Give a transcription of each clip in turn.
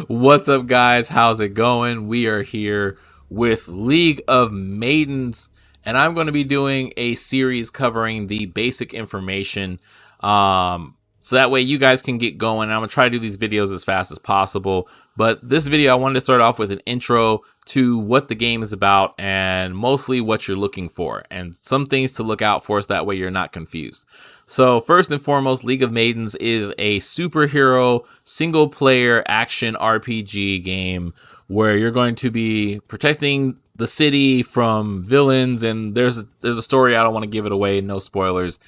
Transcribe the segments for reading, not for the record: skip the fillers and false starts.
What's up, guys? How's it going? We are here with League of Maidens, and I'm going to be doing a series covering the basic information. So that way you guys can get going. I'm going to try to do these videos as fast as possible. But this video, I wanted to start off with an intro to what the game is about and mostly what you're looking for and some things to look out for so that way you're not confused. So first and foremost, League of Maidens is a superhero single player action RPG game where you're going to be protecting the city from villains, and there's a story. I don't want to give it away, no spoilers,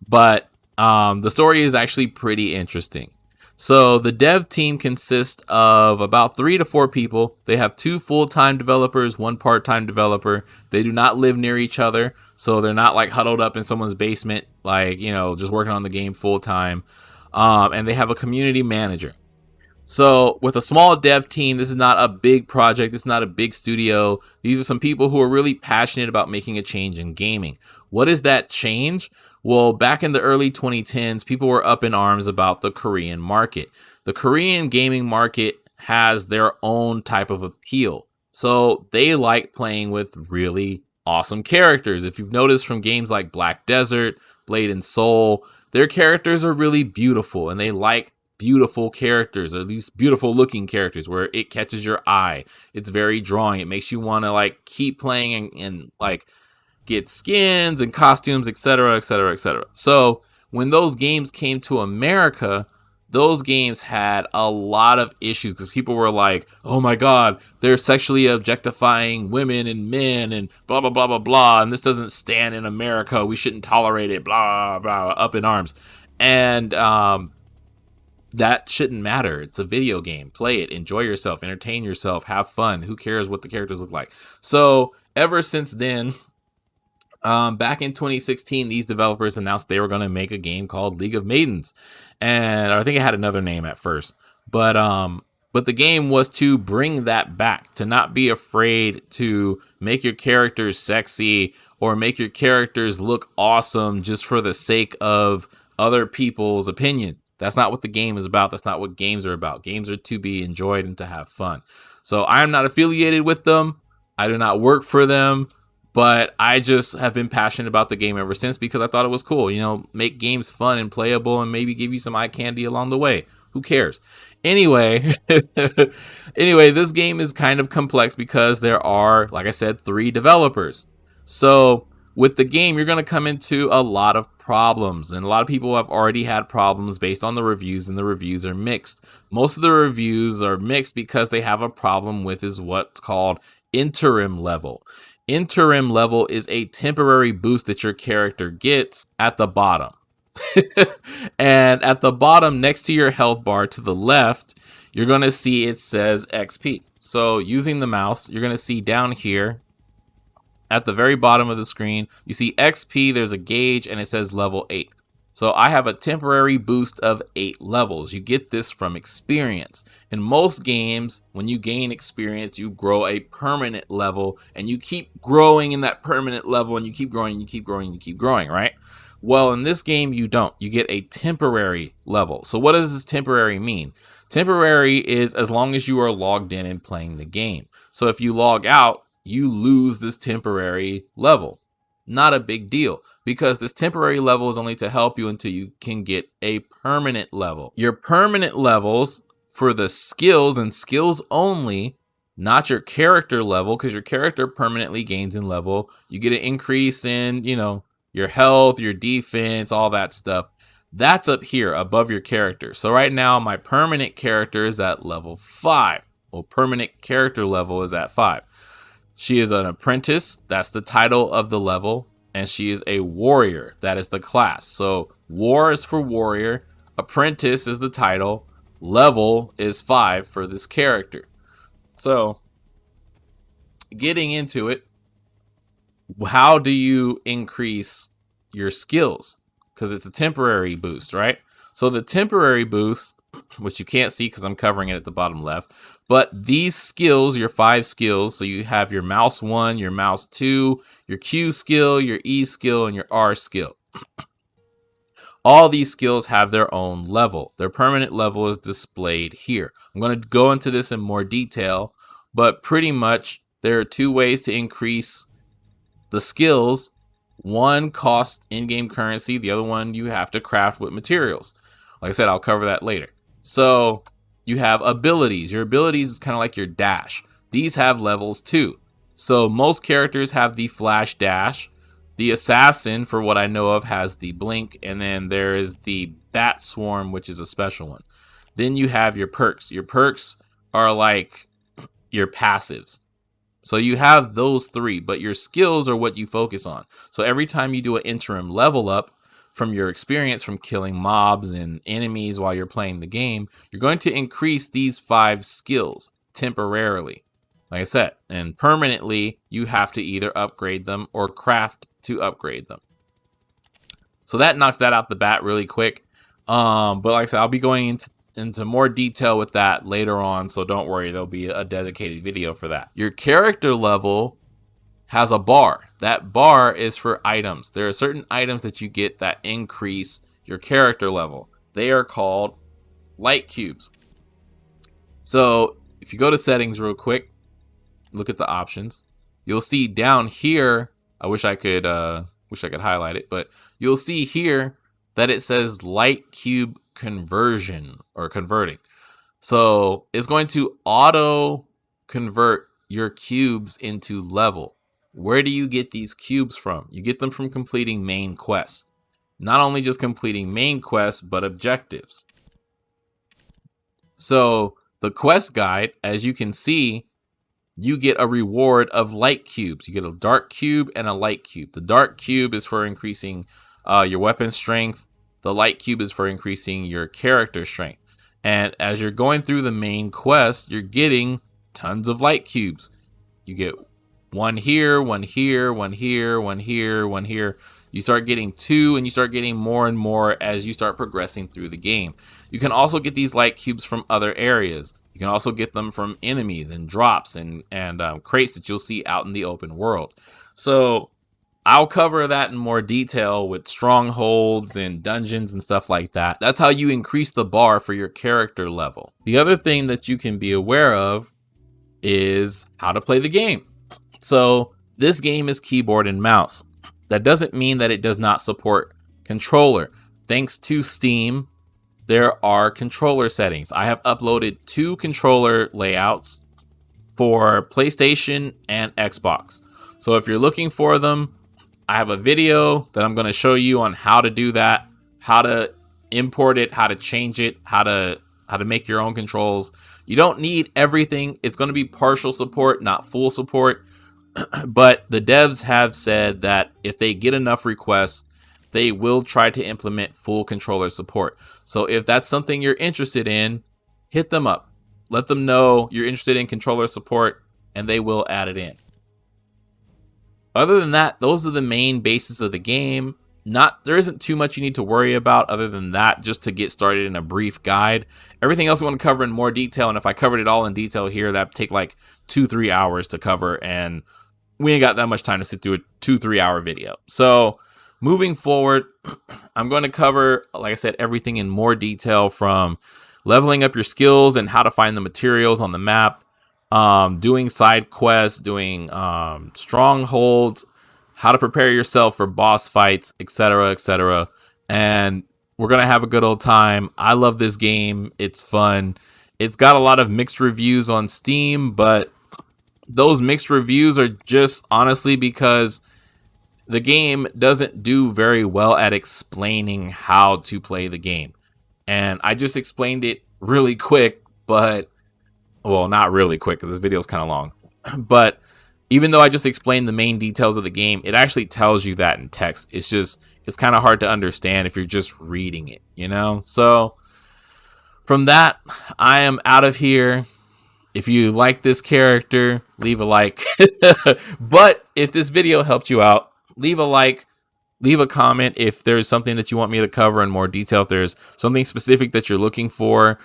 but the story is actually pretty interesting. So the dev team consists of about 3 to 4 people. They have 2 full-time developers, 1 part-time developer. They do not live near each other, so they're not like huddled up in someone's basement, like, you know, just working on the game full-time. And they have a community manager. So with a small dev team, this is not a big project. This is not a big studio. These are some people who are really passionate about making a change in gaming. What is that change? Well, back in the early 2010s, people were up in arms about the Korean market. The Korean gaming market has their own type of appeal. So they like playing with really awesome characters. If you've noticed from games like Black Desert, Blade and Soul, their characters are really beautiful, and they like beautiful characters, or at least beautiful looking characters where it catches your eye. It's very drawing. It makes you want to like keep playing and like get skins and costumes, etc., etc., etc. So when those games came to America, those games had a lot of issues because people were like, oh my god, they're sexually objectifying women and men and blah blah blah blah blah, and this doesn't stand in America, we shouldn't tolerate it, blah blah, up in arms. And that shouldn't matter. It's a video game. Play it, enjoy yourself, entertain yourself, have fun. Who cares what the characters look like? So ever since then, back in 2016, these developers announced they were going to make a game called League of Maidens, and I think it had another name at first, but the game was to bring that back, to not be afraid to make your characters sexy or make your characters look awesome just for the sake of other people's opinion. That's not what the game is about. That's not what games are about. Games are to be enjoyed and to have fun. So I'm not affiliated with them. I do not work for them, but I just have been passionate about the game ever since because I thought it was cool. You know, make games fun and playable and maybe give you some eye candy along the way. Who cares? Anyway, this game is kind of complex because there are, like I said, 3 developers. So with the game, you're going to come into a lot of problems, and a lot of people have already had problems based on the reviews, and the reviews are mixed. Most of the reviews are mixed because they have a problem with is what's called interim level. Interim level is a temporary boost that your character gets at the bottom. And at the bottom, next to your health bar to the left, you're going to see it says XP. So using the mouse, you're going to see down here at the very bottom of the screen, you see XP, there's a gauge, and it says level 8. So I have a temporary boost of 8 levels. You get this from experience. In most games, when you gain experience, you grow a permanent level, and you keep growing in that permanent level, and you keep growing, you keep growing, you keep growing, right? Well, in this game, you don't. You get a temporary level. So what does this temporary mean? Temporary is as long as you are logged in and playing the game. So if you log out, you lose this temporary level. Not a big deal, because this temporary level is only to help you until you can get a permanent level. Your permanent levels for the skills and skills only, not your character level, because your character permanently gains in level. You get an increase in, you know, your health, your defense, all that stuff. That's up here above your character. So right now, my permanent character is at level 5. Well, permanent character level is at 5. She is an apprentice, that's the title of the level, and she is a warrior, that is the class. So war is for warrior, apprentice is the title, level is 5 for this character. So getting into it, how do you increase your skills? Because it's a temporary boost, right? So the temporary boost, which you can't see because I'm covering it at the bottom left, but these skills, your 5 skills, so you have your mouse 1, your mouse 2, your Q skill, your E skill, and your R skill. all these skills have their own level. Their permanent level is displayed here. I'm going to go into this in more detail, but pretty much there are two ways to increase the skills. One costs in-game currency, the other one you have to craft with materials. Like I said, I'll cover that later. So you have abilities. Your abilities is kind of like your dash. These have levels too. So most characters have the flash dash. The assassin, for what I know of, has the blink, and then there is the bat swarm, which is a special one. Then you have your perks. Your perks are like your passives. So you have those three, but your skills are what you focus on. So every time you do an interim level up from your experience from killing mobs and enemies while you're playing the game, you're going to increase these 5 skills temporarily. Like I said, and permanently, you have to either upgrade them or craft to upgrade them. So that knocks that out the bat really quick. But like I said, I'll be going into more detail with that later on, so don't worry, there'll be a dedicated video for that. Your character level has a bar. That bar is for items. There are certain items that you get that increase your character level. They are called light cubes. So if you go to settings real quick, look at the options, you'll see down here, I wish I could highlight it, but you'll see here that it says light cube conversion or converting. So it's going to auto convert your cubes into level. Where do you get these cubes from? You get them from completing main quests. Not only just completing main quests, but objectives. So the quest guide, as you can see, you get a reward of light cubes. You get a dark cube and a light cube. The dark cube is for increasing your weapon strength. The light cube is for increasing your character strength. And as you're going through the main quest, you're getting tons of light cubes. You get one here, one here, one here, one here, one here. You start getting 2, and you start getting more and more as you start progressing through the game. You can also get these light cubes from other areas. You can also get them from enemies and drops and crates that you'll see out in the open world. So I'll cover that in more detail with strongholds and dungeons and stuff like that. That's how you increase the bar for your character level. The other thing that you can be aware of is how to play the game. So this game is keyboard and mouse. That doesn't mean that it does not support controller. Thanks to Steam, there are controller settings. I have uploaded 2 controller layouts for PlayStation and Xbox. So if you're looking for them, I have a video that I'm going to show you on how to do that, how to import it, how to change it, how to make your own controls. You don't need everything. It's going to be partial support, not full support. But the devs have said that if they get enough requests, they will try to implement full controller support. So if that's something you're interested in, hit them up. Let them know you're interested in controller support, and they will add it in. Other than that, those are the main bases of the game. There isn't too much you need to worry about other than that, just to get started in a brief guide. Everything else I want to cover in more detail, and if I covered it all in detail here, that'd take like 2-3 hours to cover, and we ain't got that much time to sit through a 2-3 hour video. So moving forward, I'm going to cover, like I said, everything in more detail, from leveling up your skills and how to find the materials on the map, doing side quests, doing strongholds, how to prepare yourself for boss fights, etc., etc. And we're going to have a good old time. I love this game. It's fun. It's got a lot of mixed reviews on Steam, but those mixed reviews are just honestly because the game doesn't do very well at explaining how to play the game. And I just explained it really quick, but, well, not really quick because this video is kind of long. But even though I just explained the main details of the game, it actually tells you that in text. It's kind of hard to understand if you're just reading it, you know? So from that, I am out of here. If you like this character, leave a like. But if this video helped you out, leave a like, leave a comment if there's something that you want me to cover in more detail, if there's something specific that you're looking for,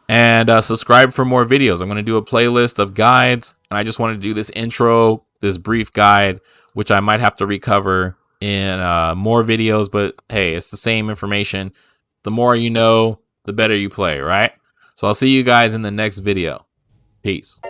and subscribe for more videos. I'm going to do a playlist of guides, and I just wanted to do this intro, this brief guide, which I might have to recover in more videos, but hey, it's the same information. The more you know, the better you play, right? So I'll see you guys in the next video. Peace.